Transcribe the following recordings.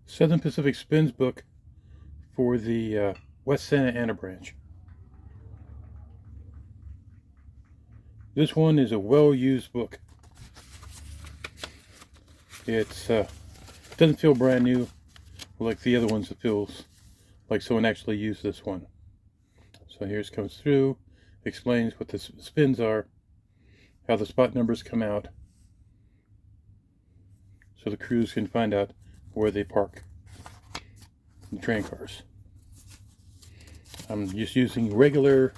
Southern Pacific Spins book for the West Santa Ana branch. This one is a well-used book. It doesn't feel brand new like the other ones. It feels like someone actually used this one. So here it comes through, explains what the spins are, how the spot numbers come out, so the crews can find out where they park the train cars. I'm just using regular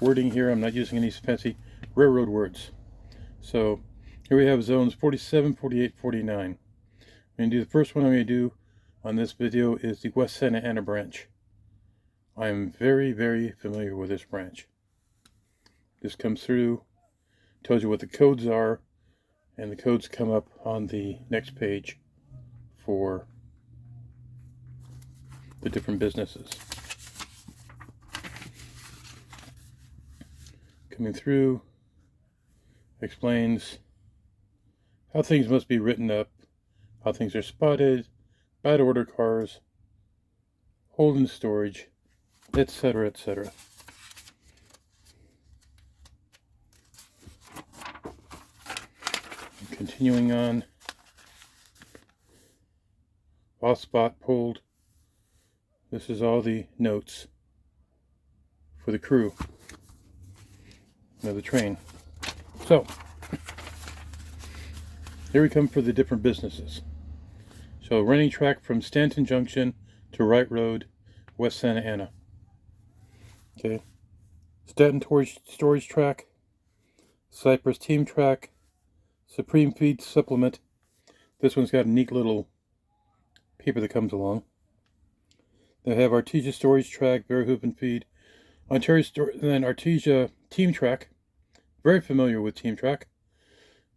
wording here. I'm not using any fancy railroad words. So here we have zones 47, 48, 49. I'm going to do the first one I'm going to do on this video is the West Santa Ana branch. I'm very, very familiar with this branch. This comes through, tells you what the codes are, and the codes come up on the next page for the different businesses. Coming through, explains how things must be written up, how things are spotted, bad order cars, hold in storage, etc., etc. Continuing on, off spot pulled. This is all the notes for the crew of the train. So here we come for the different businesses. So running track from Stanton Junction to Wright Road, West Santa Ana. Okay, Stanton storage track, Cypress team track, Supreme feed supplement. This one's got a neat little paper that comes along. They have Artesia storage track, Verhoeven feed, Ontario and then Artesia team track. Very familiar with team track.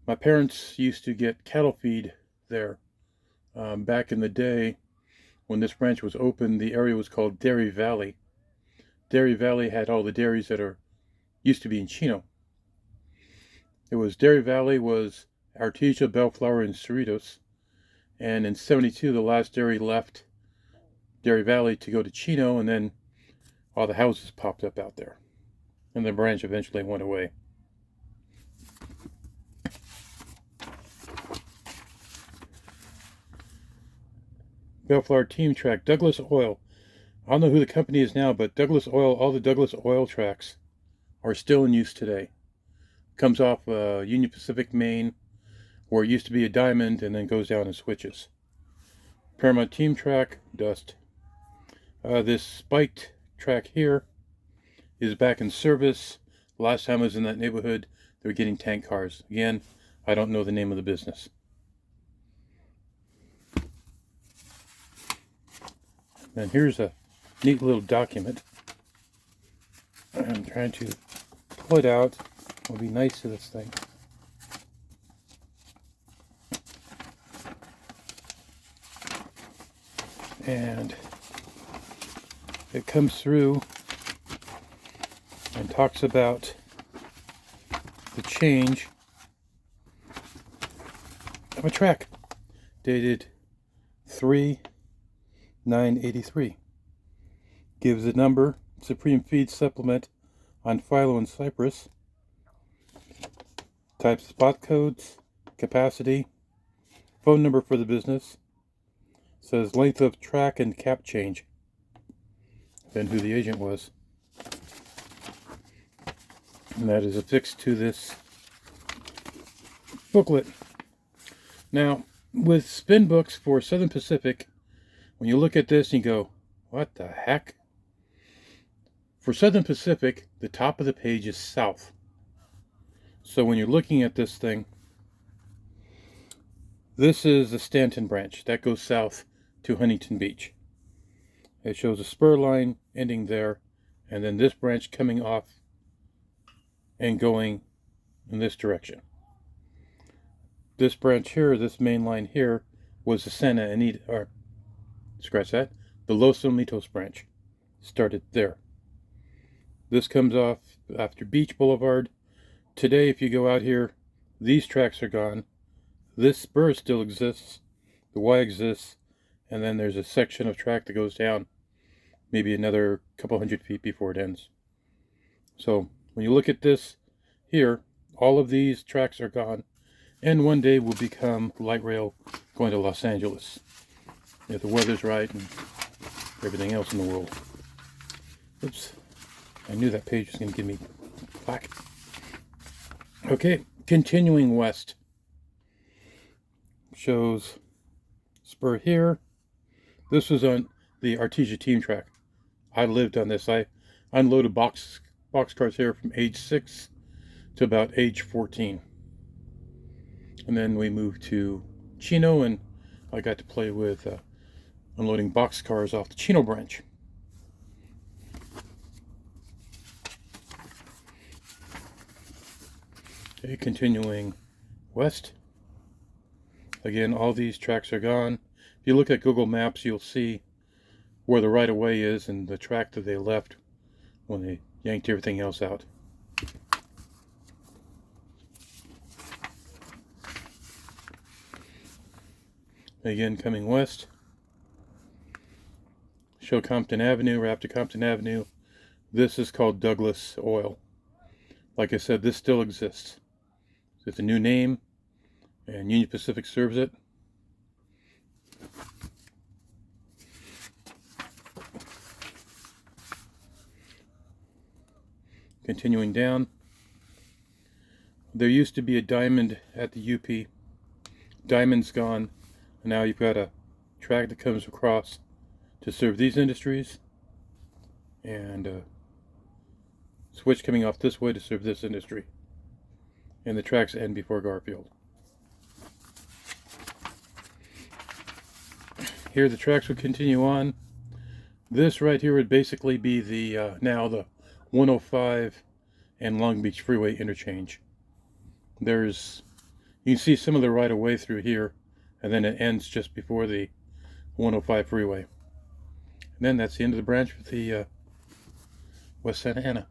My parents used to get cattle feed there. Back in the day when this branch was open, the area was called Dairy Valley. Dairy Valley had all the dairies that used to be in Chino. It was Dairy Valley was Artesia, Bellflower, and Cerritos. And in '72, the last dairy left Dairy Valley to go to Chino, and then all the houses popped up out there. And the branch eventually went away. Bellflower team track, Douglas Oil. I don't know who the company is now, but Douglas Oil, all the Douglas Oil tracks are still in use today. Comes off Union Pacific, Maine, where it used to be a diamond and then goes down and switches. Paramount team track, Dust. This spiked track here is back in service. Last time I was in that neighborhood, they were getting tank cars. Again, I don't know the name of the business. And here's a neat little document. I'm trying to pull it out. I'll be nice to this thing. And it comes through and talks about the change of a track dated 3/9/83. Gives a number, Supreme feed supplement on Philo and Cypress. Type spot codes, capacity, phone number for the business. Says length of track and cap change. Then who the agent was. And that is affixed to this booklet. Now, with spin books for Southern Pacific, when you look at this and you go, what the heck? For Southern Pacific, the top of the page is south. So when you're looking at this thing, this is the Stanton branch. That goes south to Huntington Beach. It shows a spur line ending there, and then this branch coming off and going in this direction. This branch here, this main line here, was the Santa Anita, or scratch that, the Los Alamitos branch. Started there. This comes off after Beach Boulevard. Today, if you go out here, these tracks are gone. This spur still exists. The Y exists. and then there's a section of track that goes down maybe another couple 100 feet before it ends. So when you look at this here, all of these tracks are gone, and one day will become light rail going to Los Angeles if the weather's right and everything else in the world. Oops, I knew that page was going to give me black. Okay, continuing west. Shows spur here. This was on the Artesia team track. I lived on this. I unloaded box cars here from age 6 to about age 14. And then we moved to Chino, and I got to play with unloading box cars off the Chino branch. Okay, continuing west. Again, all these tracks are gone. If you look at Google Maps, you'll see where the right-of-way is and the track that they left when they yanked everything else out. Again, coming west. Show Compton Avenue, right after Compton Avenue. This is called Douglas Oil. Like I said, this still exists. It's a new name, and Union Pacific serves it. Continuing down, there used to be a diamond at the UP. Diamond's gone, and now you've got a track that comes across to serve these industries, and a switch coming off this way to serve this industry. And the tracks end before Garfield. Here the tracks would continue on. This right here would basically be the now the 105 and Long Beach Freeway interchange. You can see some of the right of way through here, and then it ends just before the 105 freeway. And then that's the end of the branch with the West Santa Ana.